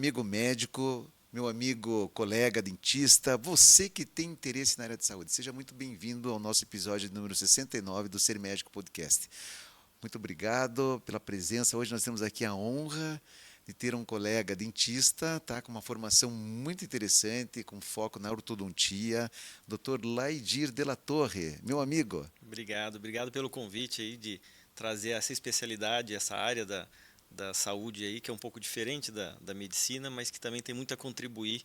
amigo médico, meu amigo colega dentista, você que tem interesse na área de saúde, seja muito bem-vindo ao nosso episódio número 69 do Ser Médico Podcast. Muito obrigado pela presença. Hoje nós temos aqui a honra de ter um colega dentista, tá, com uma formação muito interessante, com foco na ortodontia, Dr. Laidir de la Torre, meu amigo. Obrigado pelo convite aí de trazer essa especialidade, essa área da saúde aí, que é um pouco diferente da medicina, mas que também tem muito a contribuir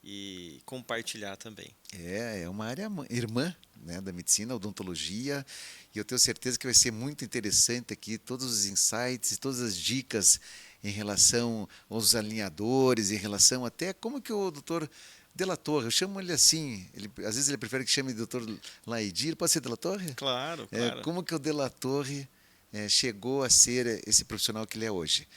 e compartilhar também. É uma área irmã, né, da medicina, odontologia, e eu tenho certeza que vai ser muito interessante aqui todos os insights e todas as dicas em relação aos alinhadores, em relação até como que o doutor De la Torre, eu chamo ele assim, às vezes ele prefere que chame de doutor Laidir, pode ser De la Torre? Claro, claro. Como que o De la Torre chegou a ser esse profissional que ele é hoje?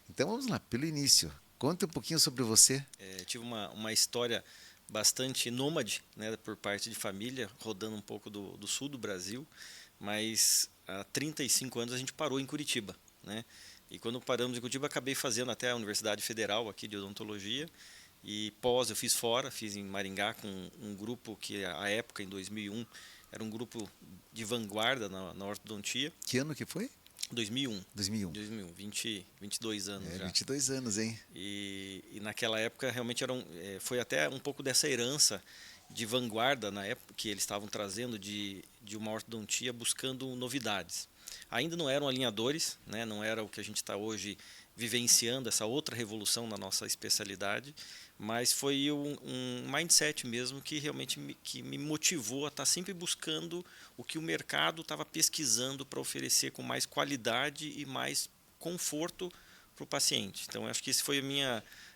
Então vamos lá, pelo início. Conta um pouquinho sobre você. Tive uma história bastante nômade, né, por parte de família, rodando um pouco do sul do Brasil, mas há 35 anos a gente parou em Curitiba, né? E quando paramos em Curitiba, acabei fazendo até a Universidade Federal aqui de Odontologia, e pós eu fiz fora, fiz em Maringá com um grupo que à época, em 2001, era um grupo de vanguarda na ortodontia. Que ano que foi? 2001. 2001. 2001, 22 anos já. 22 anos, hein? E naquela época realmente foi até um pouco dessa herança de vanguarda na época que eles estavam trazendo de uma ortodontia buscando novidades. Ainda não eram alinhadores, né? Não era o que a gente está hoje vivenciando, essa outra revolução na nossa especialidade, mas foi um mindset mesmo que realmente que me motivou a estar sempre buscando o que o mercado estava pesquisando para oferecer com mais qualidade e mais conforto para o paciente. Então, acho que esse foi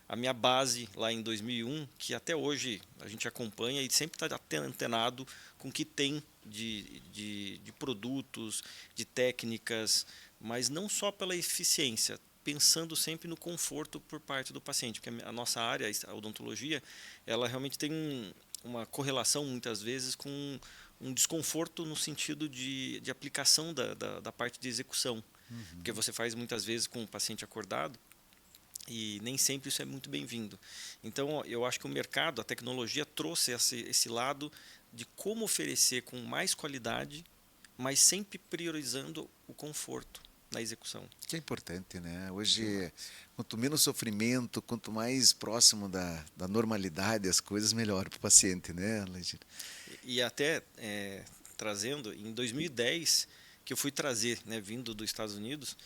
a minha base lá em 2001, que até hoje a gente acompanha e sempre está antenado com o que tem de produtos, de técnicas, mas não só pela eficiência, pensando sempre no conforto por parte do paciente, porque a nossa área, a odontologia, ela realmente tem uma correlação muitas vezes com um desconforto no sentido de aplicação da parte de execução, porque você faz muitas vezes com o paciente acordado e nem sempre isso é muito bem-vindo. Então, eu acho que o mercado, a tecnologia trouxe esse lado de como oferecer com mais qualidade, mas sempre priorizando o conforto na execução. Que é importante, né? Hoje, Demais. quanto menos sofrimento, quanto mais próximo da normalidade as coisas, melhor para o paciente, né, Legir? E até trazendo, em 2010, que eu fui trazer, né, vindo dos Estados Unidos,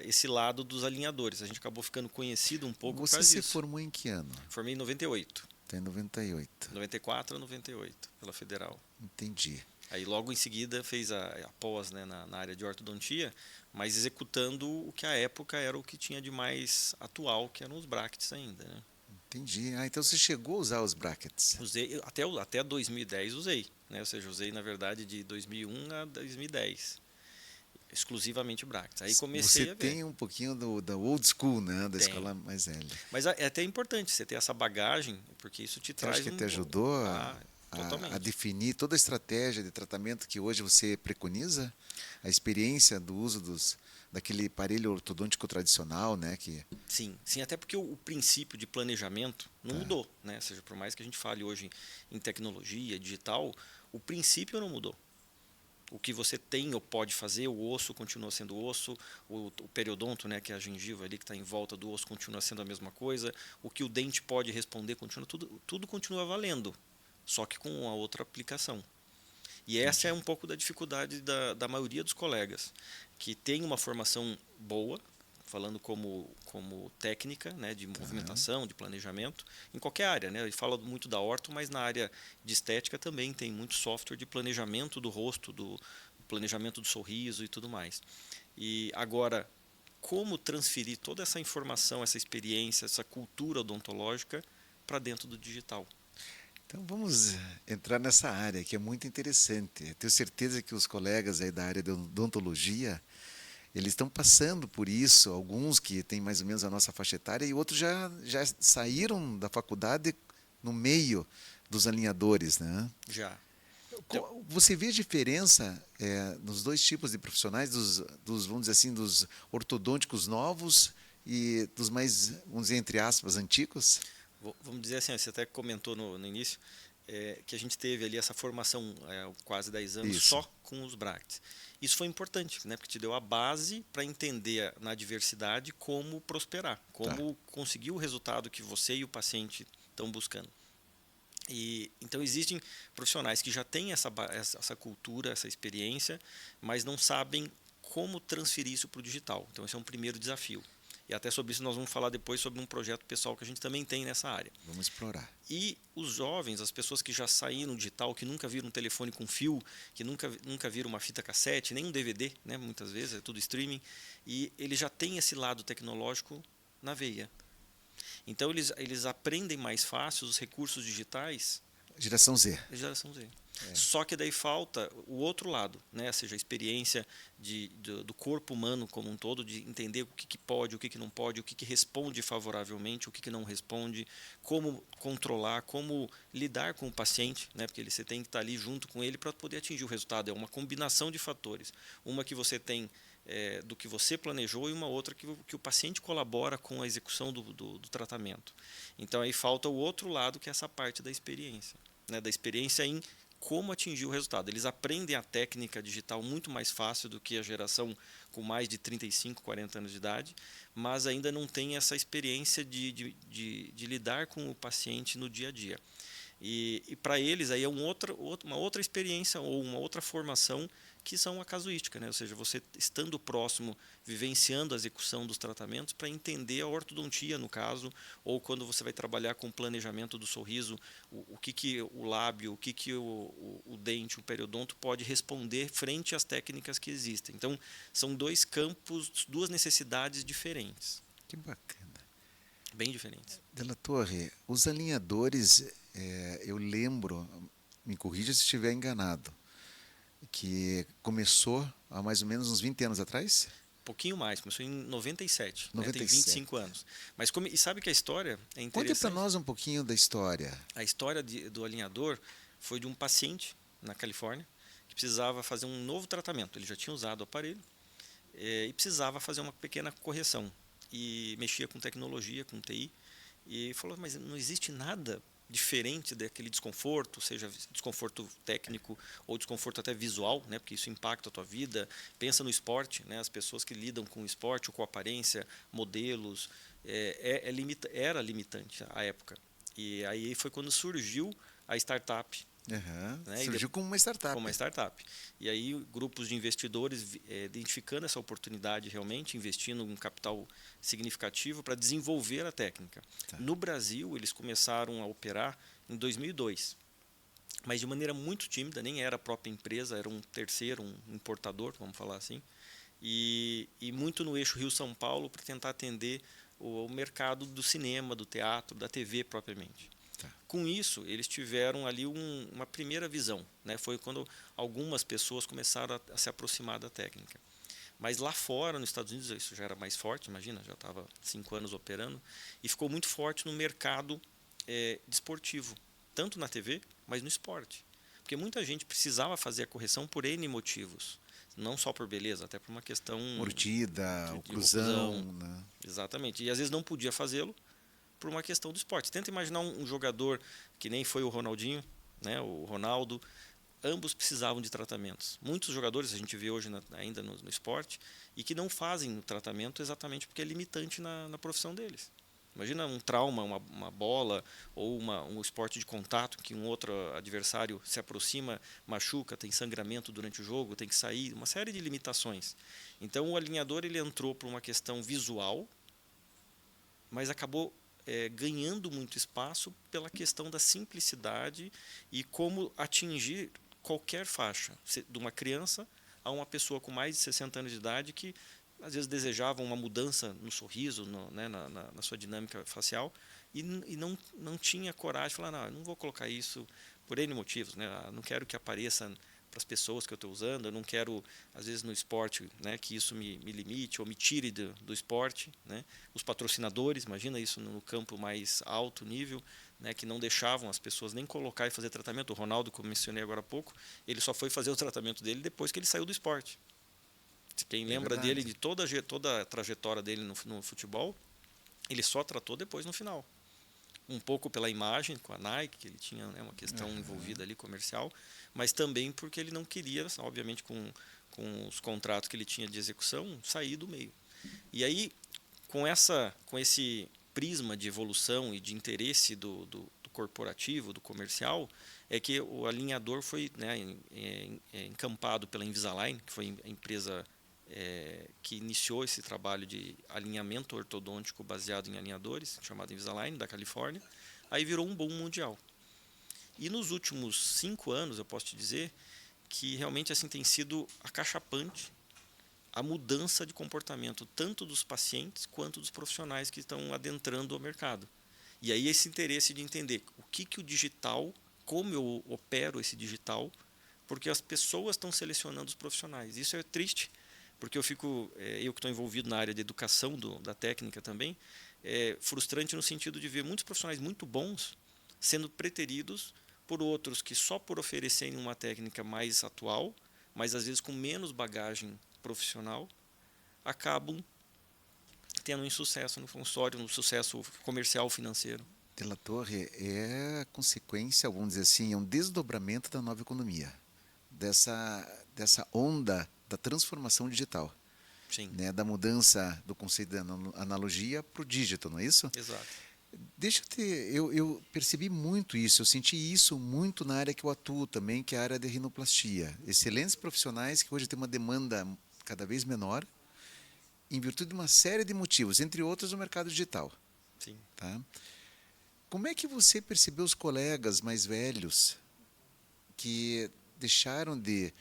esse lado dos alinhadores. A gente acabou ficando conhecido um pouco por Você causa se disso. formou em que ano? Formei em 98. Está em 98. 94 a 98, pela Federal. Entendi. Aí logo em seguida fez a pós, né, na área de ortodontia, mas executando o que à época era o que tinha de mais atual, que eram os brackets ainda, né? Entendi. Ah, então você chegou a usar os brackets. Usei, até 2010 usei, né? Ou seja, usei na verdade de 2001 a 2010, exclusivamente brackets. Aí Você comecei a ver. tem um pouquinho da old school, né? Da Tem. escola mais velha. Mas é até importante você ter essa bagagem, porque isso te Você acha traz que te ajudou a totalmente. definir toda a estratégia de tratamento que hoje você preconiza? A experiência do uso daquele aparelho ortodôntico tradicional, né? Sim, sim, até porque o princípio de planejamento não Tá, mudou, né? Ou seja, por mais que a gente fale hoje em tecnologia, digital, o princípio não mudou. O que você tem ou pode fazer, o osso continua sendo osso, o periodonto, né, que é a gengiva ali que está em volta do osso, continua sendo a mesma coisa, o que o dente pode responder, continua, tudo continua valendo, só que com a outra aplicação. E essa é entendi. um pouco da dificuldade da maioria dos colegas, que tem uma formação boa, falando como técnica, né, de Tá. movimentação, de planejamento, em qualquer área, né? Ele fala muito da orto, mas na área de estética também tem muito software de planejamento do rosto, do planejamento do sorriso e tudo mais. E agora, como transferir toda essa informação, essa experiência, essa cultura odontológica para dentro do digital? Então vamos entrar nessa área que é muito interessante. Eu tenho certeza que os colegas aí da área de odontologia, eles estão passando por isso, alguns que têm mais ou menos a nossa faixa etária e outros já saíram da faculdade no meio dos alinhadores, né? Já. Então, Você vê a diferença nos dois tipos de profissionais, vamos dizer assim, dos ortodônticos novos e dos mais, vamos dizer, entre aspas, antigos? Vamos dizer assim, você até comentou no início, que a gente teve ali essa formação quase 10 anos Isso. só com os Bracts. Isso foi importante, né, porque te deu a base para entender na diversidade como prosperar, Tá. como conseguir o resultado que você e o paciente estão buscando. E então existem profissionais que já têm essa cultura, essa experiência, mas não sabem como transferir isso para o digital. Então esse é um primeiro desafio. E até sobre isso nós vamos falar depois sobre um projeto pessoal que a gente também tem nessa área. Vamos explorar. E os jovens, as pessoas que já saíram digital, que nunca viram um telefone com fio, que nunca viram uma fita cassete, nem um DVD, né, muitas vezes, é tudo streaming, e ele já tem esse lado tecnológico na veia. Então eles aprendem mais fácil os recursos digitais Geração Z. da geração Z. Só que daí falta o outro lado, né? Ou seja, a experiência do corpo humano como um todo, de entender o que pode, o que não pode, o que responde favoravelmente, o que não responde, como controlar, como lidar com o paciente, né? Porque você tem que estar ali junto com ele para poder atingir o resultado. É uma combinação de fatores. Uma que você tem do que você planejou e uma outra que o paciente colabora com a execução do tratamento. Então aí falta o outro lado, que é essa parte da experiência, né? Da experiência em como atingir o resultado. Eles aprendem a técnica digital muito mais fácil do que a geração com mais de 35, 40 anos de idade, mas ainda não tem essa experiência de lidar com o paciente no dia a dia. E para eles aí é uma outra experiência ou uma outra formação, que são a casuística, né? Ou seja, você estando próximo, vivenciando a execução dos tratamentos para entender a ortodontia, no caso, ou quando você vai trabalhar com o planejamento do sorriso, o que o lábio, o dente, o periodonto pode responder frente às técnicas que existem. Então, são dois campos, duas necessidades diferentes. Que bacana. Bem diferentes. Della Torre, os alinhadores, eu lembro, me corrija se estiver enganado, que começou há mais ou menos uns 20 anos atrás? Um pouquinho mais, começou em 97, 97. Né? Tem 25 anos. Mas e sabe que a história é interessante? Conte para nós um pouquinho da história. A história do alinhador foi de um paciente na Califórnia que precisava fazer um novo tratamento. Ele já tinha usado o aparelho e precisava fazer uma pequena correção. E mexia com tecnologia, com TI. E falou, mas não existe nada diferente daquele desconforto, seja desconforto técnico ou desconforto até visual, né, porque isso impacta a tua vida. Pensa no esporte, né, as pessoas que lidam com o esporte ou com aparência, modelos, era limitante à época. E aí foi quando surgiu a startup. Uhum. Né, Surgiu como uma startup. Como uma startup. E aí grupos de investidores identificando essa oportunidade realmente, investindo um capital significativo para desenvolver a técnica. Tá. No Brasil, eles começaram a operar em 2002, mas de maneira muito tímida, nem era a própria empresa, era um terceiro, um importador, vamos falar assim, e muito no eixo Rio-São Paulo para tentar atender o mercado do cinema, do teatro, da TV propriamente. Com isso, eles tiveram ali uma primeira visão, né? Foi quando algumas pessoas começaram a se aproximar da técnica. Mas lá fora, nos Estados Unidos, isso já era mais forte, imagina, já estava 5 anos operando, e ficou muito forte no mercado desportivo, tanto na TV, mas no esporte. Porque muita gente precisava fazer a correção por N motivos, não só por beleza, até por uma questão... Mordida, oclusão. Né? Exatamente, e às vezes não podia fazê-lo, por uma questão do esporte. Tenta imaginar um jogador que nem foi o Ronaldinho, né, o Ronaldo, ambos precisavam de tratamentos. Muitos jogadores a gente vê hoje ainda no esporte e que não fazem o tratamento exatamente porque é limitante na profissão deles. Imagina um trauma, uma bola ou um esporte de contato que um outro adversário se aproxima, machuca, tem sangramento durante o jogo, tem que sair, uma série de limitações. Então o alinhador ele entrou por uma questão visual, mas acabou ganhando muito espaço pela questão da simplicidade e como atingir qualquer faixa, de uma criança a uma pessoa com mais de 60 anos de idade que às vezes desejava uma mudança no sorriso, né, na sua dinâmica facial e não tinha coragem de falar, não, eu não vou colocar isso por N motivos, né, não quero que apareça para as pessoas que eu estou usando, eu não quero, às vezes no esporte, né, que isso me limite ou me tire do esporte. Né? Os patrocinadores, imagina isso no campo mais alto nível, né, que não deixavam as pessoas nem colocar e fazer tratamento. O Ronaldo, como mencionei agora há pouco, ele só foi fazer o tratamento dele depois que ele saiu do esporte. Quem É lembra verdade. dele, de toda a trajetória dele no futebol, ele só tratou depois no final. Um pouco pela imagem com a Nike, que ele tinha, né, uma questão Aham. envolvida ali comercial, mas também porque ele não queria, obviamente com os contratos que ele tinha de execução, sair do meio. E aí, com esse prisma de evolução e de interesse do corporativo, do comercial, é que o alinhador foi, né, encampado pela Invisalign, que foi a empresa que iniciou esse trabalho de alinhamento ortodôntico baseado em alinhadores, chamado Invisalign, da Califórnia. Aí virou um boom mundial. E nos últimos 5 anos, eu posso te dizer que realmente assim tem sido acachapante a mudança de comportamento tanto dos pacientes quanto dos profissionais que estão adentrando o mercado. E aí esse interesse de entender o que o digital, como eu opero esse digital, porque as pessoas estão selecionando os profissionais. Isso é triste, porque eu que estou envolvido na área de educação da técnica também, é frustrante no sentido de ver muitos profissionais muito bons sendo preteridos por outros que só por oferecerem uma técnica mais atual, mas às vezes com menos bagagem profissional, acabam tendo um insucesso no consultório, um sucesso comercial financeiro. De La Torre é a consequência, vamos dizer assim, é um desdobramento da nova economia, dessa onda da transformação digital, Sim, né, da mudança do conceito da analogia para o digital, não é isso? exato. Deixa eu ter, eu percebi muito isso, eu senti isso muito na área que eu atuo também, que é a área de rinoplastia. Excelentes profissionais que hoje têm uma demanda cada vez menor, em virtude de uma série de motivos, entre outros o mercado digital. Sim. Tá? Como é que você percebeu os colegas mais velhos que deixaram de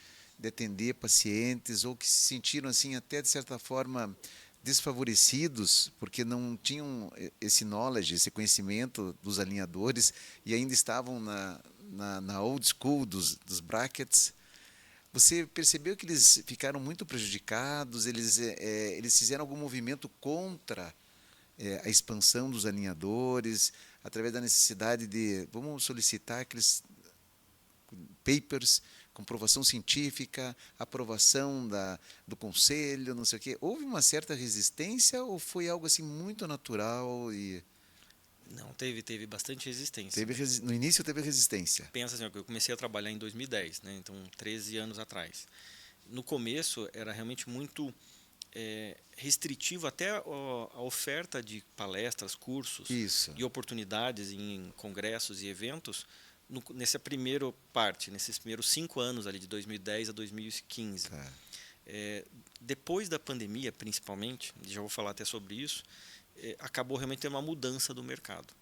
atender pacientes ou que se sentiram assim até de certa forma desfavorecidos porque não tinham esse knowledge, esse conhecimento dos alinhadores e ainda estavam na old school dos brackets? Você percebeu que eles ficaram muito prejudicados? Eles fizeram algum movimento contra a expansão dos alinhadores, através da necessidade de, vamos solicitar aqueles papers, comprovação científica, aprovação do conselho, não sei o quê. Houve uma certa resistência ou foi algo assim muito natural e Não, teve bastante resistência. no início teve resistência? Pensa assim, ó, que eu comecei a trabalhar em 2010, né? Então 13 anos atrás. No começo era realmente muito restritivo até a oferta de palestras, cursos Isso. e oportunidades em congressos e eventos nessa primeira parte, nesses primeiros 5 anos ali de 2010 a 2015. Tá. Depois da pandemia, principalmente, já vou falar até sobre isso, acabou realmente tendo uma mudança do mercado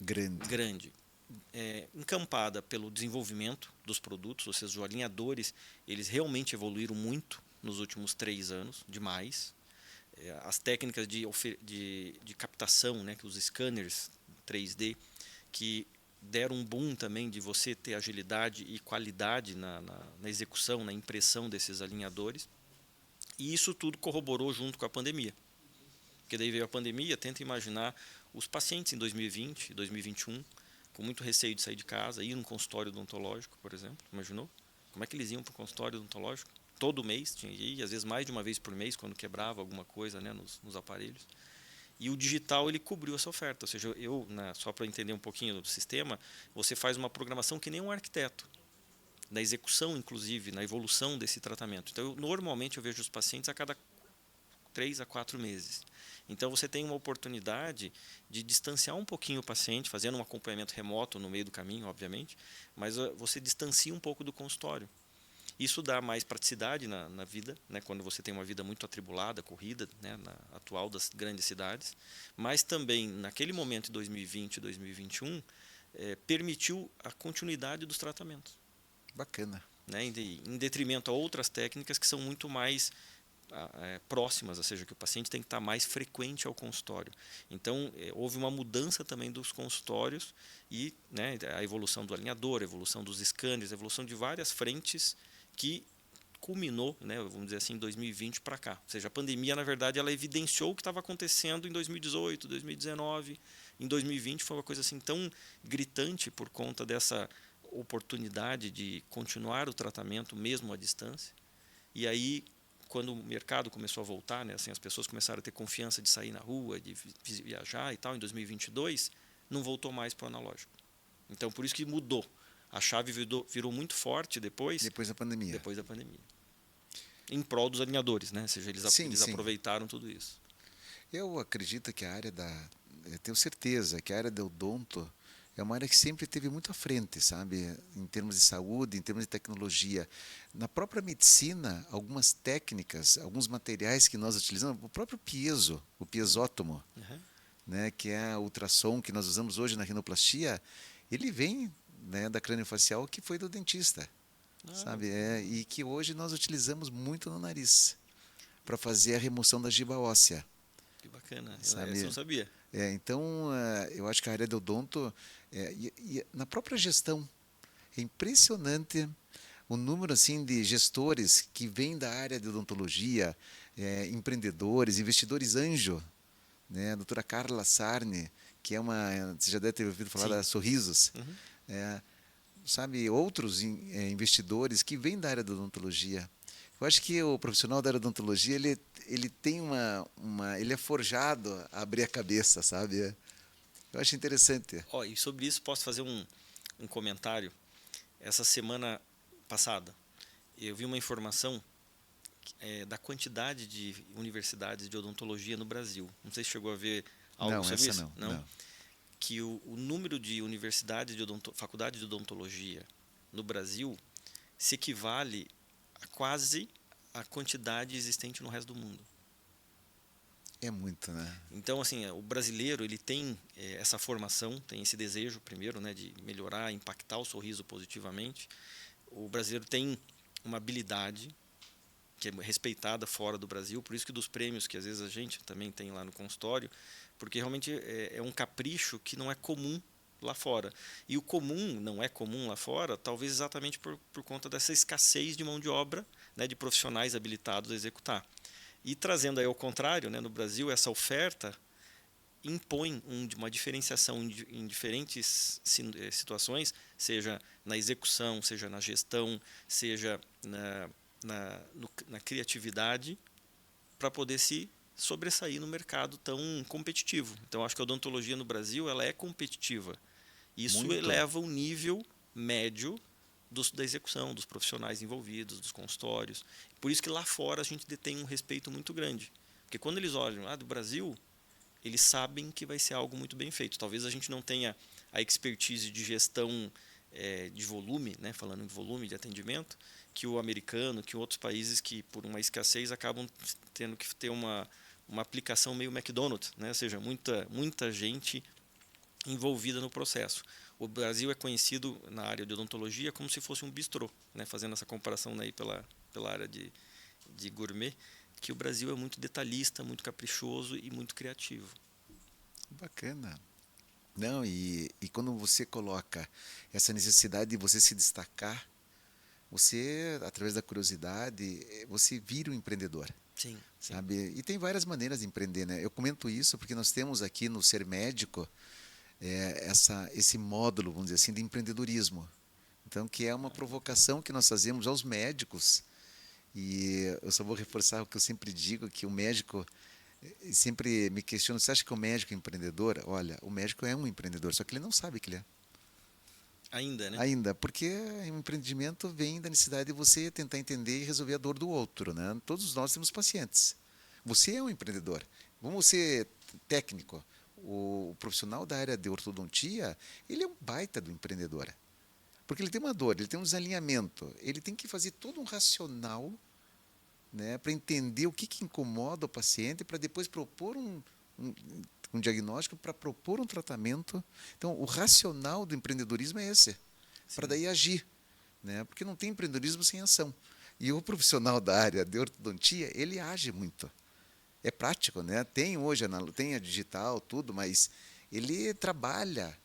Grande. grande, encampada pelo desenvolvimento dos produtos, ou seja, os alinhadores, eles realmente evoluíram muito nos últimos 3 anos, demais. As técnicas de captação, né, que os scanners 3D, que deram um boom também de você ter agilidade e qualidade na execução, na impressão desses alinhadores. E isso tudo corroborou junto com a pandemia. Porque daí veio a pandemia, tenta imaginar os pacientes em 2020, 2021, com muito receio de sair de casa, ir num consultório odontológico, por exemplo, imaginou? Como é que eles iam para o consultório odontológico? Todo mês tinha que ir, às vezes mais de uma vez por mês, quando quebrava alguma coisa, né, nos aparelhos. E o digital ele cobriu essa oferta, ou seja, só para entender um pouquinho do sistema, você faz uma programação que nem um arquiteto, na execução, inclusive, na evolução desse tratamento. Então, normalmente eu vejo os pacientes a cada 3 a 4 meses. Então, você tem uma oportunidade de distanciar um pouquinho o paciente, fazendo um acompanhamento remoto no meio do caminho, obviamente, mas você distancia um pouco do consultório. Isso dá mais praticidade na vida, né, quando você tem uma vida muito atribulada, corrida, né, atual das grandes cidades, mas também, naquele momento de 2020 e 2021, permitiu a continuidade dos tratamentos. Bacana. Né, em detrimento a outras técnicas que são muito mais próximas, ou seja, que o paciente tem que estar mais frequente ao consultório. Então, houve uma mudança também dos consultórios e, né, a evolução do alinhador, a evolução dos scanners, a evolução de várias frentes que culminou, né, vamos dizer assim, em 2020 para cá. Ou seja, a pandemia, na verdade, ela evidenciou o que estava acontecendo em 2018, 2019. Em 2020 foi uma coisa assim tão gritante por conta dessa oportunidade de continuar o tratamento mesmo à distância. E aí quando o mercado começou a voltar, né, assim, as pessoas começaram a ter confiança de sair na rua, de viajar e tal, em 2022, não voltou mais para o analógico. Então, por isso que mudou. A chave virou muito forte depois Depois da pandemia. da pandemia. Em prol dos alinhadores, né? Ou seja, Sim, eles sim. aproveitaram tudo isso. Eu acredito que a área eu tenho certeza que a área do odonto é uma área que sempre teve muito à frente, sabe? Em termos de saúde, em termos de tecnologia. Na própria medicina, algumas técnicas, alguns materiais que nós utilizamos, o próprio piezo, o piezótomo, Uhum. né, que é a ultrassom que nós usamos hoje na rinoplastia, ele vem, né, da craniofacial que foi do dentista, Ah, sabe? E que hoje nós utilizamos muito no nariz para fazer a remoção da giba óssea, que bacana. Essa eu não sabe? sabia. Então, eu acho que a área do odonto, e na própria gestão, é impressionante o número assim de gestores que vêm da área de odontologia, empreendedores, investidores anjo, né? A doutora Carla Sarni, que é você já deve ter ouvido falar Sim. da Sorrisos, Uhum. é, sabe, outros investidores que vêm da área da odontologia. Eu acho que o profissional da área da odontologia, ele tem ele é forjado a abrir a cabeça, sabe? Eu acho interessante. Ó, e sobre isso posso fazer um comentário. Essa semana passada, eu vi uma informação da quantidade de universidades de odontologia no Brasil. Não sei se chegou a ver algo Não, sobre essa isso. não, Não? não. Que o número de universidades faculdade de odontologia no Brasil se equivale a quase a quantidade existente no resto do mundo. É muito, né? Então, assim, o brasileiro ele tem essa formação, tem esse desejo, primeiro, né, de melhorar, impactar o sorriso positivamente. O brasileiro tem uma habilidade que é respeitada fora do Brasil, por isso que dos prêmios que às vezes a gente também tem lá no consultório, porque realmente é um capricho que não é comum lá fora. E o comum não é comum lá fora, talvez exatamente por conta dessa escassez de mão de obra, né, de profissionais habilitados a executar. E trazendo aí ao contrário, né, no Brasil, essa oferta impõe uma diferenciação em diferentes situações, seja na execução, seja na gestão, seja na criatividade, para poder se sobressair no mercado tão competitivo. Então, acho que a odontologia no Brasil ela é competitiva. Isso Muito. eleva o nível médio da execução, dos profissionais envolvidos, dos consultórios. Por isso que lá fora a gente detém um respeito muito grande. Porque quando eles olham lá do Brasil, eles sabem que vai ser algo muito bem feito. Talvez a gente não tenha a expertise de gestão de volume, né, falando de volume de atendimento, que o americano, que outros países que por uma escassez acabam tendo que ter uma aplicação meio McDonald's, né, ou seja, muita gente envolvida no processo. O Brasil é conhecido na área de odontologia como se fosse um bistrô, né, fazendo essa comparação aí pela área de gourmet, que o Brasil é muito detalhista, muito caprichoso e muito criativo. Bacana. Não, e quando você coloca essa necessidade de você se destacar, você, através da curiosidade, você vira um empreendedor, Sim, sim. sabe? E tem várias maneiras de empreender, né? Eu comento isso porque nós temos aqui no Ser Médico esse módulo, vamos dizer assim, de empreendedorismo. Então, que é uma provocação que nós fazemos aos médicos. E eu só vou reforçar o que eu sempre digo, que o médico sempre me questiona, você acha que o médico é empreendedor? Olha, o médico é um empreendedor, só que ele não sabe que ele é. Ainda, né? Ainda, porque o empreendimento vem da necessidade de você tentar entender e resolver a dor do outro, né? Todos nós temos pacientes. Você é um empreendedor. Vamos ser técnico. O profissional da área de ortodontia, ele é um baita do empreendedor. Porque ele tem uma dor, ele tem um desalinhamento, ele tem que fazer todo um racional, né, para entender o que incomoda o paciente, para depois propor um, um diagnóstico, para propor um tratamento. Então, o racional do empreendedorismo é esse, para daí agir, né? Porque não tem empreendedorismo sem ação. E o profissional da área de ortodontia, ele age muito. É prático, né? Tem hoje tem a digital, tudo, mas ele trabalha.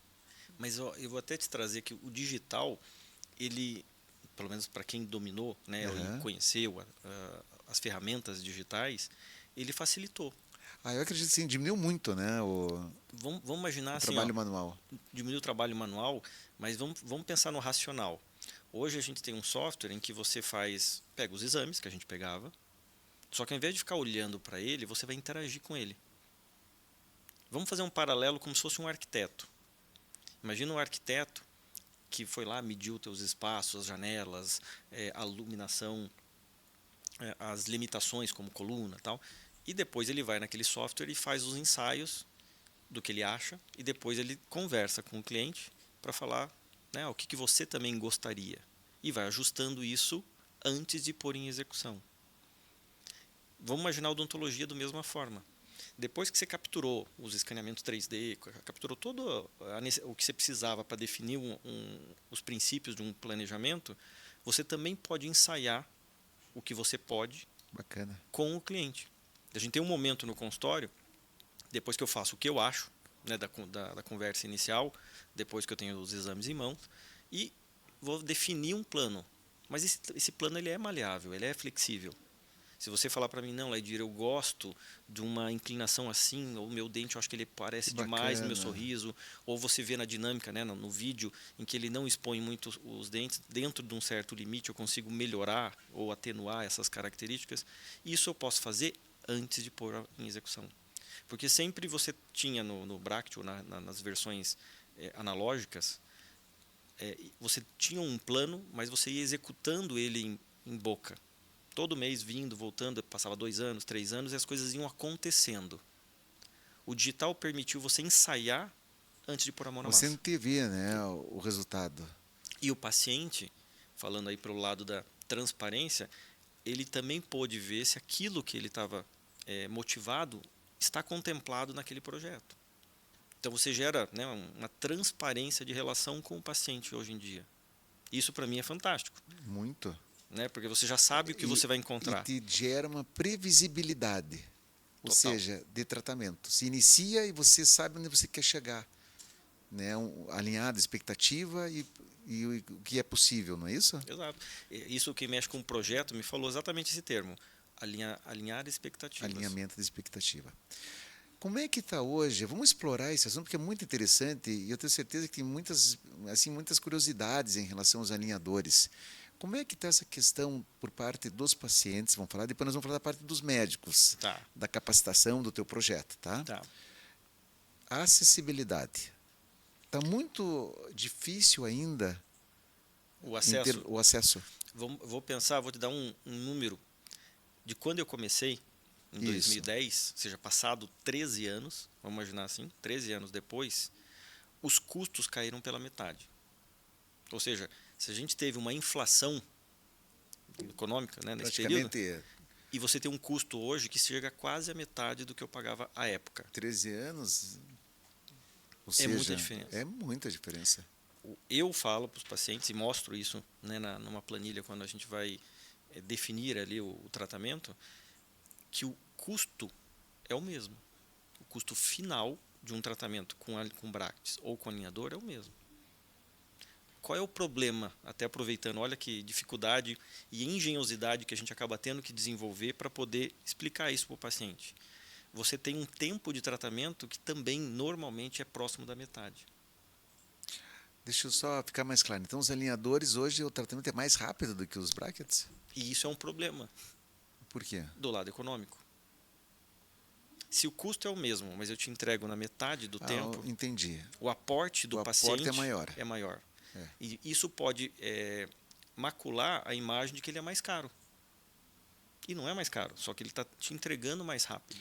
Mas ó, eu vou até te trazer que o digital, ele, pelo menos para quem dominou, né, e Uhum. conheceu as ferramentas digitais, ele facilitou. Ah, eu acredito que sim, diminuiu muito, né, Vamos imaginar o assim, ó, trabalho manual. diminuir o trabalho manual, mas vamos pensar no racional. Hoje a gente tem um software em que você pega os exames que a gente pegava, Só que ao invés de ficar olhando para ele, você vai interagir com ele. Vamos fazer um paralelo como se fosse um arquiteto. Imagina um arquiteto que foi lá, mediu teus espaços, as janelas, a iluminação, as limitações como coluna e tal. E depois ele vai naquele software e faz os ensaios do que ele acha. E depois ele conversa com o cliente para falar, né, o que você também gostaria. E vai ajustando isso antes de pôr em execução. Vamos imaginar a odontologia da mesma forma. Depois que você capturou os escaneamentos 3D, capturou todo o que você precisava para definir os princípios de um planejamento, você também pode ensaiar o que você pode. Bacana. Com o cliente. A gente tem um momento no consultório, depois que eu faço o que eu acho, né, da conversa inicial, depois que eu tenho os exames em mãos, e vou definir um plano. Mas esse plano ele é maleável, ele é flexível. Se você falar para mim, não, Laidir, eu gosto de uma inclinação assim, ou o meu dente eu acho que ele parece demais no meu sorriso, ou você vê na dinâmica, né, no vídeo, em que ele não expõe muito os dentes, dentro de um certo limite eu consigo melhorar ou atenuar essas características, isso eu posso fazer antes de pôr em execução. Porque sempre você tinha no Bract, ou nas versões analógicas, você tinha um plano, mas você ia executando ele em boca. Todo mês vindo, voltando, passava 2 anos, 3 anos e as coisas iam acontecendo. O digital permitiu você ensaiar antes de pôr a mão na massa. Você não teve, né, o resultado. E o paciente, falando aí para o lado da transparência, ele também pôde ver se aquilo que ele estava motivado está contemplado naquele projeto. Então você gera, né, uma transparência de relação com o paciente hoje em dia. Isso para mim é fantástico. Muito. Né? Porque você já sabe o que você vai encontrar. E te gera uma previsibilidade, ou Total. seja, de tratamento. Se inicia e você sabe onde você quer chegar, né? Alinhado a expectativa e o que é possível, não é isso? Exato. Isso que mexe com o projeto me falou exatamente esse termo. Alinhar expectativas. Alinhamento de expectativa. Como é que está hoje? Vamos explorar esse assunto, porque é muito interessante e eu tenho certeza que tem muitas curiosidades em relação aos alinhadores. Como é que está essa questão por parte dos pacientes? Vamos falar, depois nós vamos falar da parte dos médicos, Tá. da capacitação do teu projeto, tá? Tá. A acessibilidade. Está muito difícil ainda O acesso. o acesso. Vou pensar, vou te dar um número de quando eu comecei, em 2010, ou seja, passado 13 anos, vamos imaginar assim, 13 anos depois, os custos caíram pela metade. Ou seja, se a gente teve uma inflação econômica, né, nesse período, e você tem um custo hoje que chega quase a metade do que eu pagava à época. 13 anos, ou seja, muita diferença. É muita diferença. Eu falo para os pacientes e mostro isso, né, numa planilha quando a gente vai definir ali o tratamento, que o custo é o mesmo. O custo final de um tratamento com Bracts ou com alinhador é o mesmo. Qual é o problema? Até aproveitando, olha que dificuldade e engenhosidade que a gente acaba tendo que desenvolver para poder explicar isso para o paciente. Você tem um tempo de tratamento que também normalmente é próximo da metade. Deixa eu só ficar mais claro. Então, os alinhadores, hoje, o tratamento é mais rápido do que os brackets? E isso é um problema. Por quê? Do lado econômico. Se o custo é o mesmo, mas eu te entrego na metade do tempo, entendi. O aporte do paciente é maior. E isso pode macular a imagem de que ele é mais caro. E não é mais caro, só que ele está te entregando mais rápido.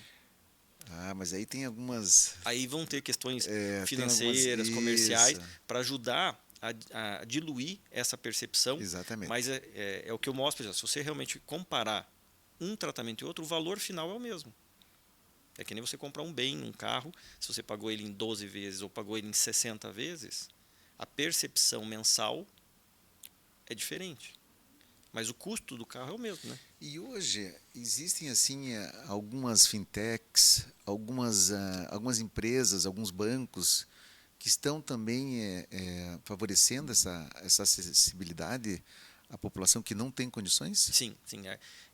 Mas aí tem algumas... Aí vão ter questões financeiras, comerciais, para ajudar a diluir essa percepção. Exatamente. Mas é o que eu mostro, se você realmente comparar um tratamento e outro, o valor final é o mesmo. É que nem você comprar um bem, um carro, se você pagou ele em 12 vezes ou pagou ele em 60 vezes, a percepção mensal é diferente. Mas o custo do carro é o mesmo, né? E hoje existem assim algumas fintechs, algumas empresas, alguns bancos que estão também favorecendo essa acessibilidade à população que não tem condições? Sim, sim.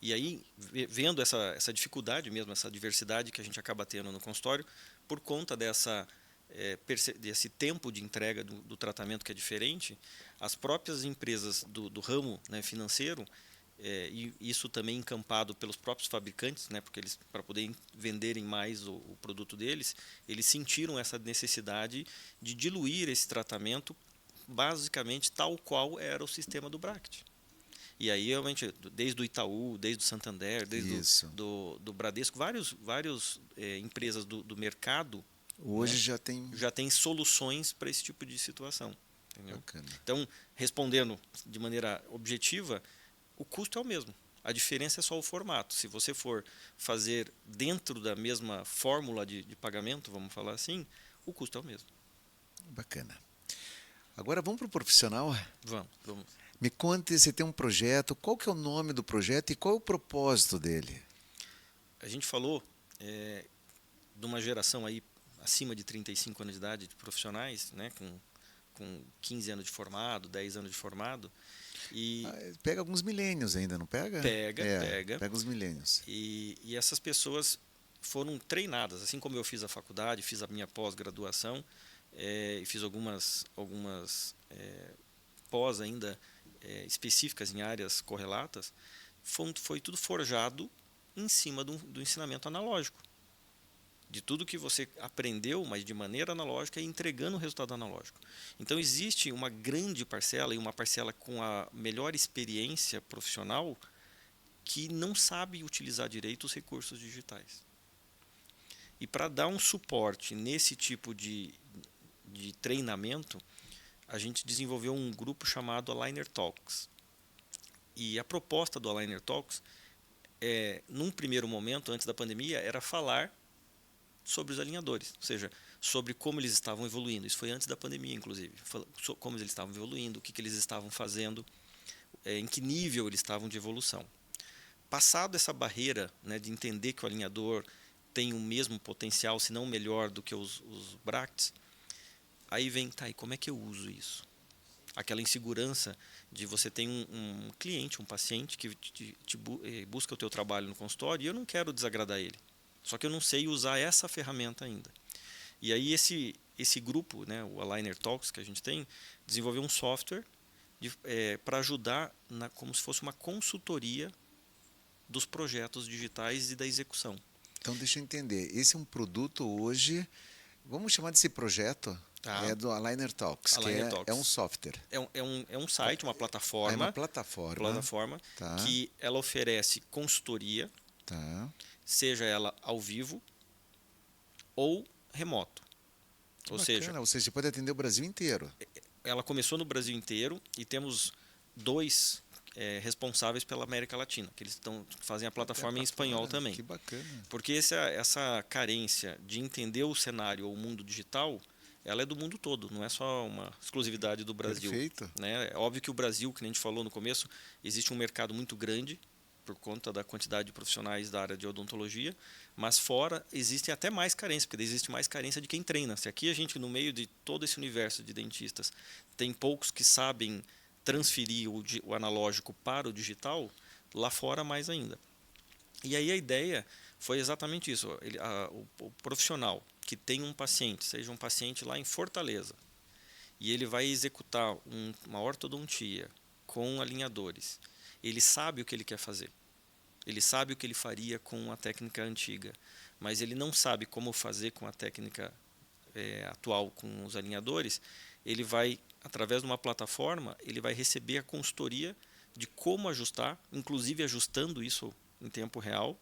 E aí, vendo essa dificuldade mesmo, essa diversidade que a gente acaba tendo no consultório, por conta desse tempo de entrega do tratamento que é diferente, as próprias empresas do ramo, né, financeiro, e isso também encampado pelos próprios fabricantes, né, porque eles, para poderem venderem mais o produto deles, eles sentiram essa necessidade de diluir esse tratamento basicamente tal qual era o sistema do Bract. E aí, realmente, desde o Itaú, desde o Santander, desde do Bradesco, vários empresas do mercado hoje, né, já tem soluções para esse tipo de situação. Entendeu? Bacana. Então, respondendo de maneira objetiva, o custo é o mesmo. A diferença é só o formato. Se você for fazer dentro da mesma fórmula de pagamento, vamos falar assim, o custo é o mesmo. Bacana. Agora vamos para o profissional? Vamos. Me conte, você tem um projeto, qual que é o nome do projeto e qual é o propósito dele? A gente falou de uma geração aí acima de 35 anos de idade de profissionais, né, com 15 anos de formado, 10 anos de formado. E pega alguns milênios ainda, não pega? Pega. Pega os milênios. E essas pessoas foram treinadas, assim como eu fiz a faculdade, fiz a minha pós-graduação, e fiz algumas pós ainda específicas em áreas correlatas, foi tudo forjado em cima do ensinamento analógico. De tudo que você aprendeu, mas de maneira analógica e entregando o resultado analógico. Então existe uma grande parcela, e uma parcela com a melhor experiência profissional, que não sabe utilizar direito os recursos digitais. E para dar um suporte nesse tipo de treinamento, a gente desenvolveu um grupo chamado Aligner Talks. E a proposta do Aligner Talks, num primeiro momento, antes da pandemia, era falar sobre os alinhadores, ou seja, sobre como eles estavam evoluindo. Isso foi antes da pandemia, inclusive. Como eles estavam evoluindo, o que eles estavam fazendo, em que nível eles estavam de evolução. Passado essa barreira, né, de entender que o alinhador tem o mesmo potencial, se não melhor do que os Bracts, aí vem, e como é que eu uso isso? Aquela insegurança de você ter um cliente, um paciente que busca o teu trabalho no consultório e eu não quero desagradar ele. Só que eu não sei usar essa ferramenta ainda. E aí esse grupo, né, o Aligner Talks que a gente tem, desenvolveu um software para ajudar como se fosse uma consultoria dos projetos digitais e da execução. Então deixa eu entender, esse é um produto hoje, vamos chamar desse projeto, é do Aligner Talks, Aligner que é um software. É um site, uma plataforma. É uma plataforma que ela oferece consultoria, seja ela ao vivo ou remoto. Ou seja, você pode atender o Brasil inteiro. Ela começou no Brasil inteiro e temos 2 responsáveis pela América Latina, que eles fazem a plataforma em espanhol também. Que bacana. Porque essa carência de entender o cenário ou o mundo digital, ela é do mundo todo, não é só uma exclusividade do Brasil. Perfeito. Né? É óbvio que o Brasil, que a gente falou no começo, existe um mercado muito grande por conta da quantidade de profissionais da área de odontologia, mas fora existe até mais carência, porque existe mais carência de quem treina. Se aqui a gente, no meio de todo esse universo de dentistas, tem poucos que sabem transferir o analógico para o digital, lá fora mais ainda. E aí a ideia foi exatamente isso. O profissional que tem um paciente, seja um paciente lá em Fortaleza, e ele vai executar uma ortodontia com alinhadores, ele sabe o que ele quer fazer. Ele sabe o que ele faria com a técnica antiga, mas ele não sabe como fazer com a técnica atual com os alinhadores. Ele vai, através de uma plataforma, ele vai receber a consultoria de como ajustar, inclusive ajustando isso em tempo real,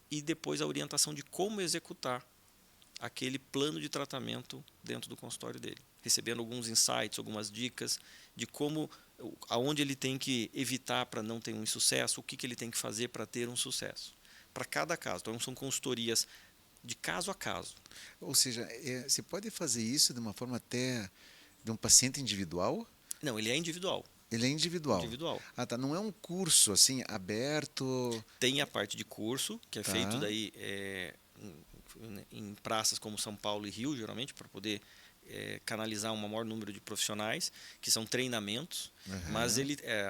e depois a orientação de como executar aquele plano de tratamento dentro do consultório dele, recebendo alguns insights, algumas dicas de aonde ele tem que evitar para não ter um insucesso, o que ele tem que fazer para ter um sucesso. Para cada caso. Então, são consultorias de caso a caso. Ou seja, você pode fazer isso de uma forma até de um paciente individual? Não, ele é individual. Ele é individual. Ah, tá. Não é um curso assim aberto. Tem a parte de curso, que é feito daí em praças como São Paulo e Rio, geralmente, para poder canalizar um maior número de profissionais, que são treinamentos, Uhum. mas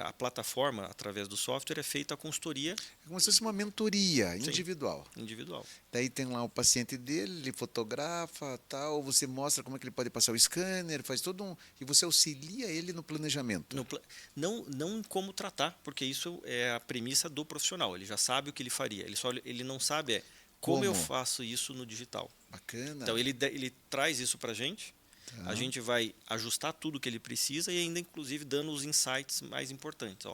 a plataforma, através do software, é feita a consultoria. É como se fosse uma mentoria Sim, individual. individual. Daí tem lá o paciente dele, ele fotografa, tal, você mostra como é que ele pode passar o scanner, faz todo um... E você auxilia ele no planejamento. Não como tratar, porque isso é a premissa do profissional. Ele já sabe o que ele faria. Ele não sabe como eu faço isso no digital. Bacana. Então ele traz isso para a gente. Tá. A gente vai ajustar tudo o que ele precisa e ainda inclusive dando os insights mais importantes,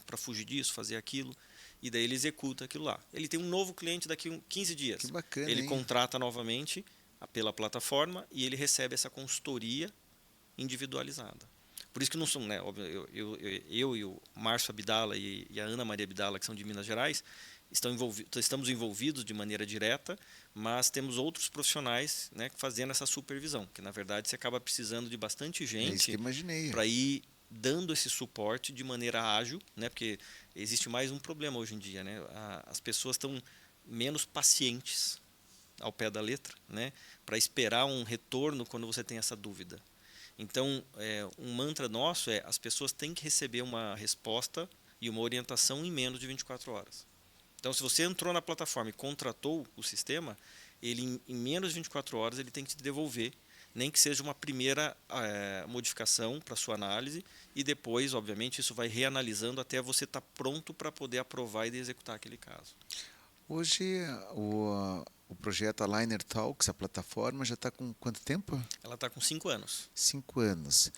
para fugir disso, fazer aquilo, e daí ele executa aquilo lá. Ele tem um novo cliente daqui a 15 dias. Que bacana, ele hein? contrata novamente pela plataforma e ele recebe essa consultoria individualizada. Por isso que não são, né, eu e o Márcio Abdala e a Ana Maria Abdala, que são de Minas Gerais, estamos envolvidos de maneira direta, mas temos outros profissionais, né, fazendo essa supervisão, que na verdade você acaba precisando de bastante É isso gente que imaginei. para ir dando esse suporte de maneira ágil, né, porque existe mais um problema hoje em dia, né, as pessoas estão menos pacientes ao pé da letra, né, para esperar um retorno quando você tem essa dúvida. Então, um mantra nosso é: as pessoas têm que receber uma resposta e uma orientação em menos de 24 horas. Então, se você entrou na plataforma e contratou o sistema, ele em menos de 24 horas ele tem que te devolver, nem que seja uma primeira modificação para sua análise, e depois, obviamente, isso vai reanalisando até você estar pronto para poder aprovar e executar aquele caso. Hoje, o projeto Aligner Talks, a plataforma, já está com quanto tempo? Ela está com 5 anos. 5 anos.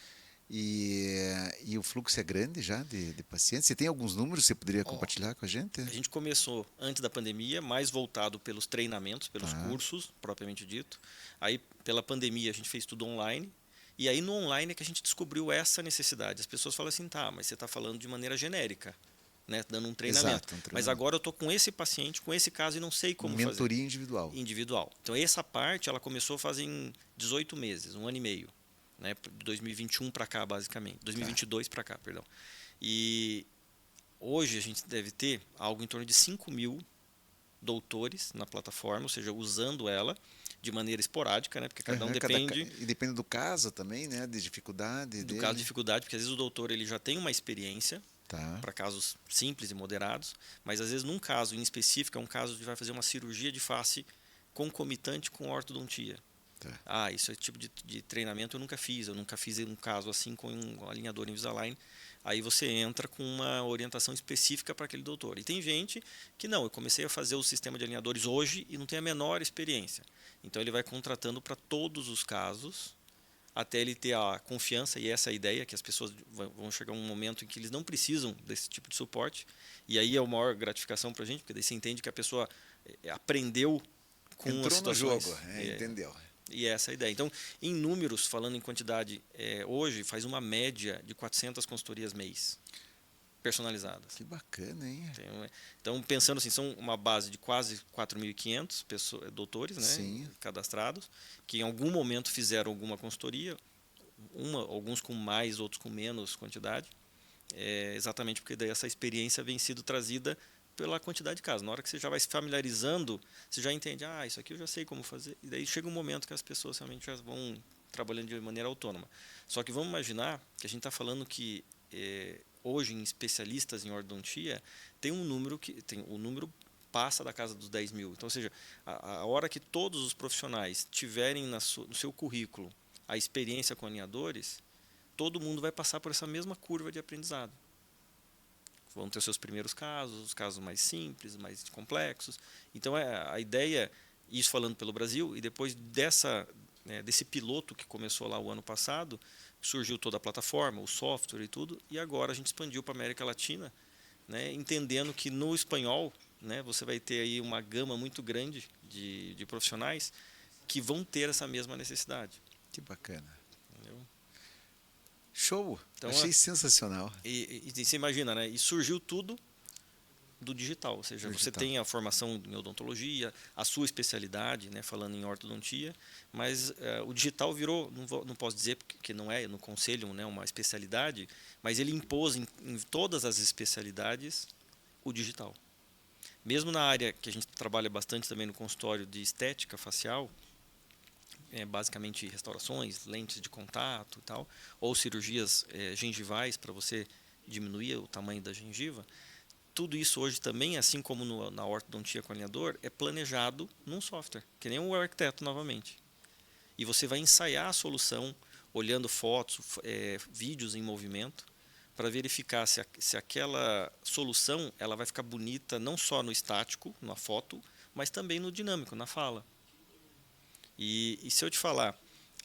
E o fluxo é grande já de pacientes? Você tem alguns números que você poderia compartilhar com a gente? A gente começou antes da pandemia, mais voltado pelos treinamentos, pelos cursos, propriamente dito. Aí, pela pandemia, a gente fez tudo online. E aí, no online é que a gente descobriu essa necessidade. As pessoas falam assim: tá, mas você está falando de maneira genérica, né, dando um treinamento. Exato, um treinamento. Mas agora eu estou com esse paciente, com esse caso, e não sei como fazer. Mentoria individual. Individual. Então, essa parte ela começou fazem 18 meses, 1 ano e meio. Né, de 2021 para cá, basicamente. 2022 para cá, perdão. E hoje a gente deve ter algo em torno de 5.000 doutores na plataforma, ou seja, usando ela de maneira esporádica, né? Porque cada um depende... E depende do caso também, né? De dificuldade. Do caso de dificuldade, porque às vezes o doutor ele já tem uma experiência Tá. para casos simples e moderados, mas às vezes num caso em específico, é um caso de vai fazer uma cirurgia de face concomitante com ortodontia. Tá. Isso é tipo de treinamento eu nunca fiz um caso assim com um alinhador Invisalign. Aí você entra com uma orientação específica para aquele doutor. E tem gente que não, eu comecei a fazer o sistema de alinhadores hoje e não tem a menor experiência. Então ele vai contratando para todos os casos, até ele ter a confiança, e essa é a ideia, que as pessoas vão chegar um momento em que eles não precisam desse tipo de suporte. E aí é a maior gratificação para a gente, porque daí você entende que a pessoa aprendeu com Entrou as situações. no jogo, entendeu. E essa é a ideia. Então, em números, falando em quantidade, hoje faz uma média de 400 consultorias mês personalizadas. Que bacana, hein? Então, pensando assim, são uma base de quase 4.500 doutores, né, Sim. cadastrados, que em algum momento fizeram alguma consultoria, alguns com mais, outros com menos quantidade, exatamente porque daí essa experiência vem sido trazida pela quantidade de casos. Na hora que você já vai se familiarizando, você já entende, isso aqui eu já sei como fazer. E daí chega um momento que as pessoas realmente já vão trabalhando de maneira autônoma. Só que vamos imaginar que a gente está falando que hoje em especialistas em ortodontia tem um número o número passa da casa dos 10.000. Então, ou seja, a hora que todos os profissionais tiverem no seu currículo a experiência com alinhadores, todo mundo vai passar por essa mesma curva de aprendizado. Vão ter os seus primeiros casos, os casos mais simples, mais complexos. Então, a ideia, isso falando pelo Brasil, e depois desse piloto que começou lá o ano passado, surgiu toda a plataforma, o software e tudo, e agora a gente expandiu para a América Latina, né, entendendo que no espanhol, né, você vai ter aí uma gama muito grande de profissionais que vão ter essa mesma necessidade. Que bacana. Entendeu? Show! Então, achei sensacional. E você imagina, né? E surgiu tudo do digital, ou seja, você tem a formação em odontologia, a sua especialidade, né, falando em ortodontia, mas o digital virou, não posso dizer que não é no conselho, né, uma especialidade, mas ele impôs em todas as especialidades o digital. Mesmo na área que a gente trabalha bastante também no consultório de estética facial, basicamente restaurações, lentes de contato e tal, ou cirurgias gengivais para você diminuir o tamanho da gengiva. Tudo isso hoje também, assim como na ortodontia com alinhador, é planejado num software, que nem um arquiteto novamente. E você vai ensaiar a solução olhando fotos, vídeos em movimento, para verificar se aquela solução ela vai ficar bonita não só no estático, na foto, mas também no dinâmico, na fala. E se eu te falar,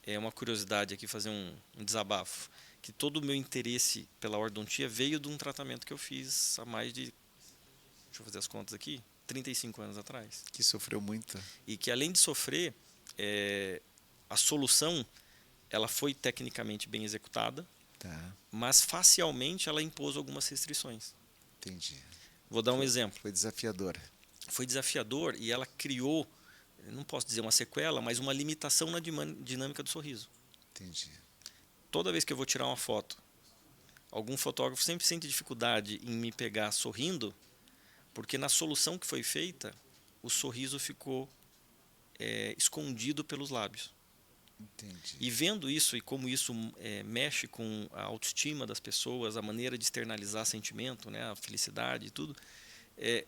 é uma curiosidade aqui, fazer um desabafo, que todo o meu interesse pela ortodontia veio de um tratamento que eu fiz há mais de, deixa eu fazer as contas aqui, 35 anos atrás. Que sofreu muito. E que além de sofrer, a solução ela foi tecnicamente bem executada, Tá, mas facialmente ela impôs algumas restrições. entendi. Vou dar um exemplo. Foi desafiador. Foi desafiador e ela criou, não posso dizer uma sequela, mas uma limitação na dinâmica do sorriso. Entendi. Toda vez que eu vou tirar uma foto, algum fotógrafo sempre sente dificuldade em me pegar sorrindo, porque na solução que foi feita, o sorriso ficou escondido pelos lábios. Entendi. E vendo isso e como isso mexe com a autoestima das pessoas, a maneira de externalizar sentimento, né, a felicidade e tudo,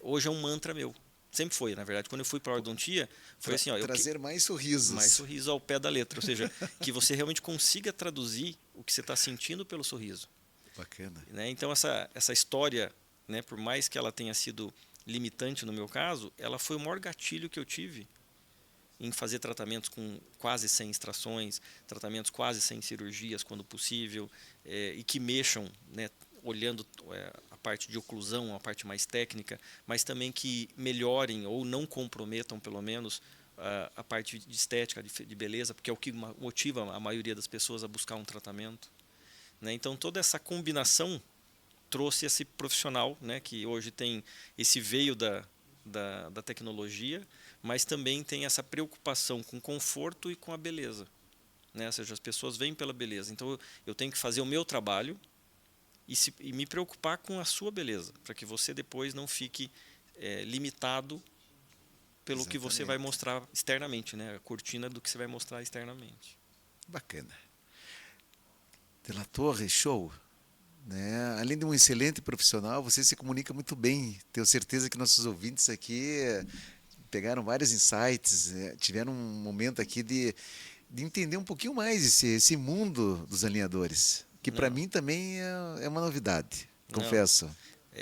hoje é um mantra meu. Sempre foi, na verdade. Quando eu fui para a ortodontia, foi assim, ó, trazer mais sorrisos. mais sorriso ao pé da letra, ou seja, que você realmente consiga traduzir o que você está sentindo pelo sorriso. Bacana. Né? Então essa história, né, por mais que ela tenha sido limitante no meu caso, ela foi o maior gatilho que eu tive em fazer tratamentos com quase 100 extrações, tratamentos quase 100 cirurgias quando possível, e que mexam, né, olhando a parte de oclusão, a parte mais técnica, mas também que melhorem ou não comprometam, pelo menos, a parte de estética, de beleza, porque é o que motiva a maioria das pessoas a buscar um tratamento. Né? Então, toda essa combinação trouxe esse profissional, né, que hoje tem esse veio da tecnologia, mas também tem essa preocupação com o conforto e com a beleza. Né? Ou seja, as pessoas vêm pela beleza. Então, eu tenho que fazer o meu trabalho e me preocupar com a sua beleza, para que você depois não fique limitado pelo que você vai mostrar externamente, né? A cortina do que você vai mostrar externamente. Bacana. De la Torre, show. Né? Além de um excelente profissional, você se comunica muito bem. Tenho certeza que nossos ouvintes aqui pegaram vários insights, tiveram um momento aqui de entender um pouquinho mais esse mundo dos alinhadores, que para mim também é uma novidade, confesso.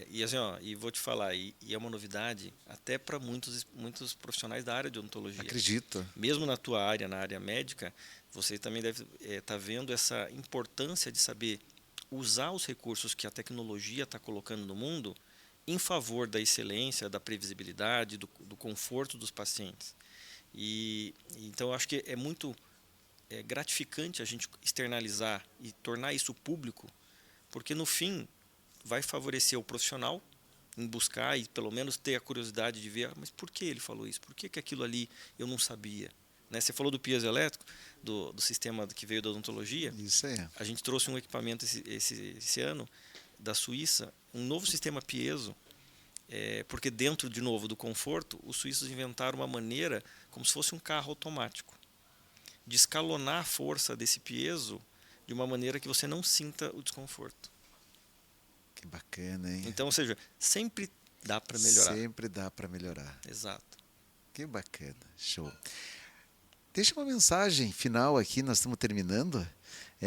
E assim, ó, e vou te falar, e é uma novidade até para muitos profissionais da área de odontologia. Acredito. Mesmo na tua área, na área médica, você também deve estar vendo essa importância de saber usar os recursos que a tecnologia está colocando no mundo em favor da excelência, da previsibilidade, do conforto dos pacientes. Então, eu acho que é muito gratificante a gente externalizar e tornar isso público, porque no fim vai favorecer o profissional em buscar e pelo menos ter a curiosidade de ver, mas por que ele falou isso? Por que aquilo ali eu não sabia? Né? Você falou do piezoelétrico, do sistema que veio da odontologia. Isso aí. A gente trouxe um equipamento esse ano da Suíça, um novo sistema piezo, porque dentro, de novo, do conforto, os suíços inventaram uma maneira, como se fosse um carro automático, de escalonar a força desse piezo de uma maneira que você não sinta o desconforto. Que bacana, hein? Então, ou seja, sempre dá para melhorar. Sempre dá para melhorar. Exato. Que bacana, show. Deixa uma mensagem final aqui, nós estamos terminando,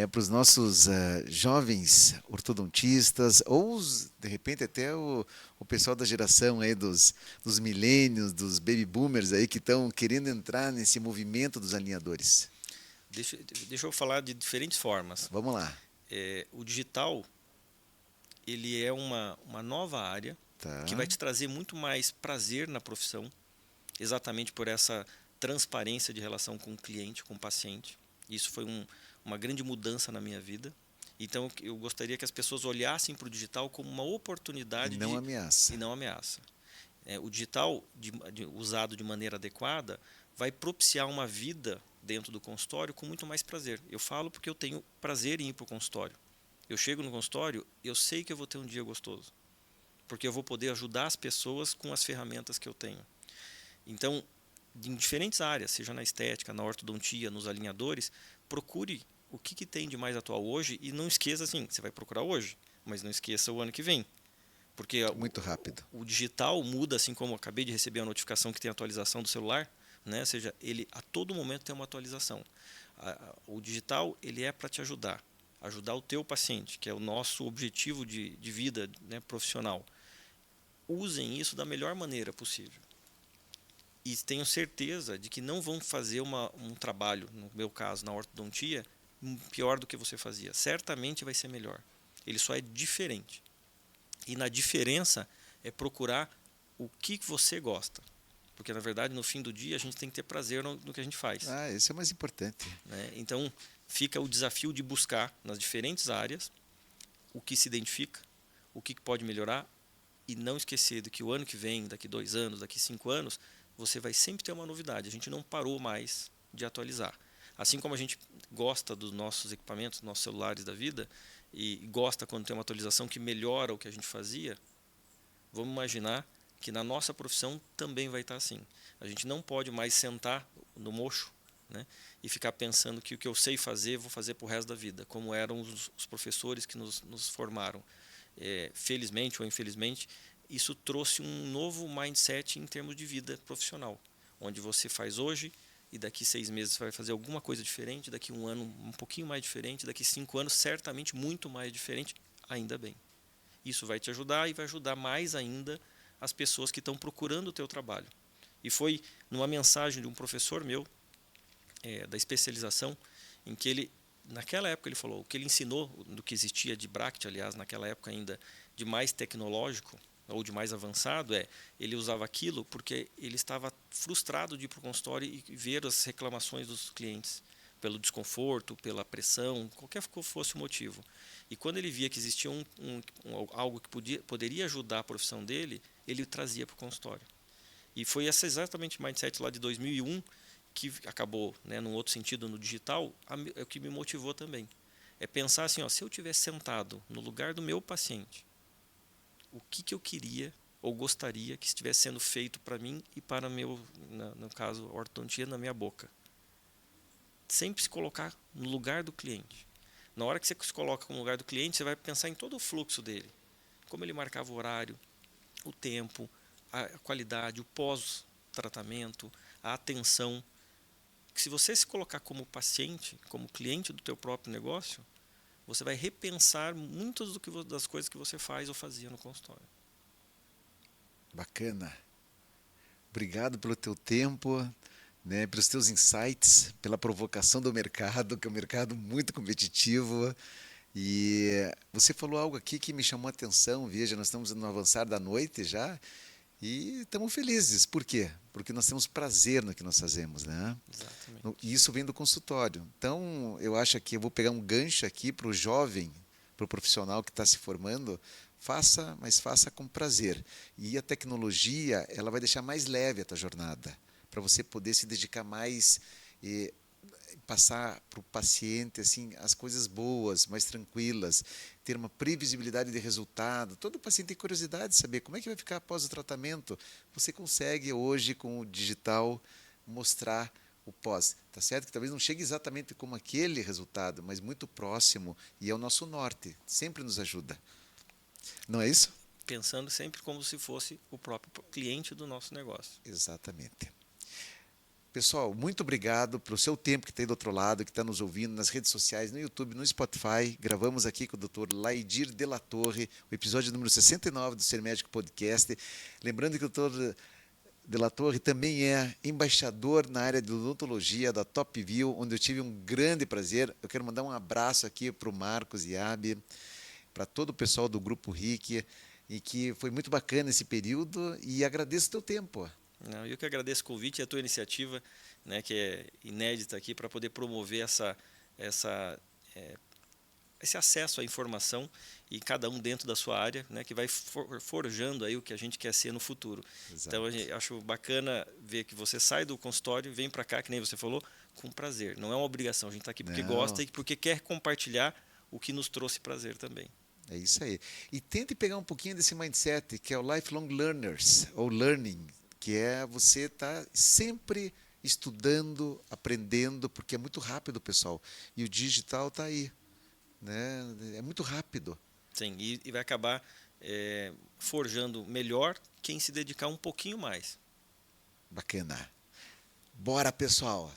para os nossos jovens ortodontistas, ou de repente até o pessoal da geração aí dos milênios, dos baby boomers aí que estão querendo entrar nesse movimento dos alinhadores. Deixa eu falar de diferentes formas. Vamos lá. O digital, ele é uma nova área que vai te trazer muito mais prazer na profissão, exatamente por essa transparência de relação com o cliente, com o paciente. Isso foi uma grande mudança na minha vida. Então, eu gostaria que as pessoas olhassem para o digital como uma oportunidade e não ameaça. E não ameaça. O digital, usado de maneira adequada, vai propiciar uma vida dentro do consultório com muito mais prazer. Eu falo porque eu tenho prazer em ir para o consultório. Eu chego no consultório, eu sei que eu vou ter um dia gostoso, porque eu vou poder ajudar as pessoas com as ferramentas que eu tenho. Então, em diferentes áreas, seja na estética, na ortodontia, nos alinhadores, procure o que tem de mais atual hoje e não esqueça assim, você vai procurar hoje, mas não esqueça o ano que vem. Porque Muito rápido. o digital muda, assim como eu acabei de receber a notificação que tem atualização do celular, né? Ou seja, ele a todo momento tem uma atualização. O digital ele é para te ajudar o teu paciente, que é o nosso objetivo de vida, né, profissional. Usem isso da melhor maneira possível. E tenho certeza de que não vão fazer um trabalho, no meu caso, na ortodontia, pior do que você fazia. Certamente vai ser melhor. Ele só é diferente. E na diferença é procurar o que você gosta. Porque, na verdade, no fim do dia, a gente tem que ter prazer no que a gente faz. Esse é o mais importante. Né? Então, fica o desafio de buscar nas diferentes áreas o que se identifica, o que pode melhorar, e não esquecer de que o ano que vem, daqui 2 anos, daqui 5 anos, você vai sempre ter uma novidade. A gente não parou mais de atualizar. Assim como a gente gosta dos nossos equipamentos, dos nossos celulares da vida, e gosta quando tem uma atualização que melhora o que a gente fazia, vamos imaginar que na nossa profissão também vai estar assim. A gente não pode mais sentar no mocho, né, e ficar pensando que o que eu sei fazer, vou fazer para o resto da vida, como eram os professores que nos formaram. Felizmente ou infelizmente, isso trouxe um novo mindset em termos de vida profissional, onde você faz hoje e daqui 6 meses você vai fazer alguma coisa diferente, daqui 1 ano um pouquinho mais diferente, daqui 5 anos certamente muito mais diferente, ainda bem. Isso vai te ajudar e vai ajudar mais ainda as pessoas que estão procurando o teu trabalho. E foi numa mensagem de um professor meu, da especialização, em que ele, naquela época ele falou, o que ele ensinou, do que existia de Bracket, aliás, naquela época ainda, de mais tecnológico, ou de mais avançado, ele usava aquilo porque ele estava frustrado de ir para o consultório e ver as reclamações dos clientes, pelo desconforto, pela pressão, qualquer que fosse o motivo. E quando ele via que existia algo que poderia ajudar a profissão dele, ele trazia para o consultório. E foi esse exatamente o mindset lá de 2001, que acabou, né, num outro sentido, no digital, é o que me motivou também. É pensar assim, se eu tivesse sentado no lugar do meu paciente, o que eu queria ou gostaria que estivesse sendo feito para mim e para no caso, a ortodontia na minha boca. Sempre se colocar no lugar do cliente. Na hora que você se coloca no lugar do cliente, você vai pensar em todo o fluxo dele. Como ele marcava o horário, o tempo, a qualidade, o pós-tratamento, a atenção. Se você se colocar como paciente, como cliente do teu próprio negócio, você vai repensar muitas das coisas que você faz ou fazia no consultório. Bacana. Obrigado pelo teu tempo, né, pelos teus insights, pela provocação do mercado, que é um mercado muito competitivo. E você falou algo aqui que me chamou a atenção. Veja, nós estamos no avançar da noite já e estamos felizes. Por quê? Porque nós temos prazer no que nós fazemos, né? Exatamente. E isso vem do consultório. Então, eu acho que eu vou pegar um gancho aqui para o jovem, para o profissional que está se formando. Faça, mas faça com prazer. E a tecnologia, ela vai deixar mais leve a tua jornada, para você poder se dedicar mais e passar para o paciente assim as coisas boas, mais tranquilas, ter uma previsibilidade de resultado. Todo paciente tem curiosidade de saber como é que vai ficar após o tratamento. Você consegue hoje com o digital mostrar o pós, tá certo? Que talvez não chegue exatamente como aquele resultado, mas muito próximo, e é o nosso norte, sempre nos ajuda. Não é isso? Pensando sempre como se fosse o próprio cliente do nosso negócio. Exatamente. Pessoal, muito obrigado pelo seu tempo que está aí do outro lado, que está nos ouvindo nas redes sociais, no YouTube, no Spotify. Gravamos aqui com o Dr. Laidir de la Torre, o episódio número 69 do Ser Médico Podcast. Lembrando que o Dr. de la Torre também é embaixador na área de odontologia da Top View, onde eu tive um grande prazer. Eu quero mandar um abraço aqui para o Marcos e Abi, para todo o pessoal do Grupo RIC, e que foi muito bacana esse período, e agradeço o teu tempo. Não, eu que agradeço o convite e a tua iniciativa, né, que é inédita aqui, para poder promover esse acesso à informação, e cada um dentro da sua área, né, que vai forjando aí o que a gente quer ser no futuro. Exato. Então, acho bacana ver que você sai do consultório e vem para cá, que nem você falou, com prazer. Não é uma obrigação, a gente está aqui porque gosta e porque quer compartilhar o que nos trouxe prazer também. É isso aí. E tente pegar um pouquinho desse mindset, que é o lifelong learners, ou learning, que é você estar sempre estudando, aprendendo, porque é muito rápido, pessoal. E o digital está aí, né? É muito rápido. Sim, e vai acabar forjando melhor quem se dedicar um pouquinho mais. Bacana. Bora, pessoal!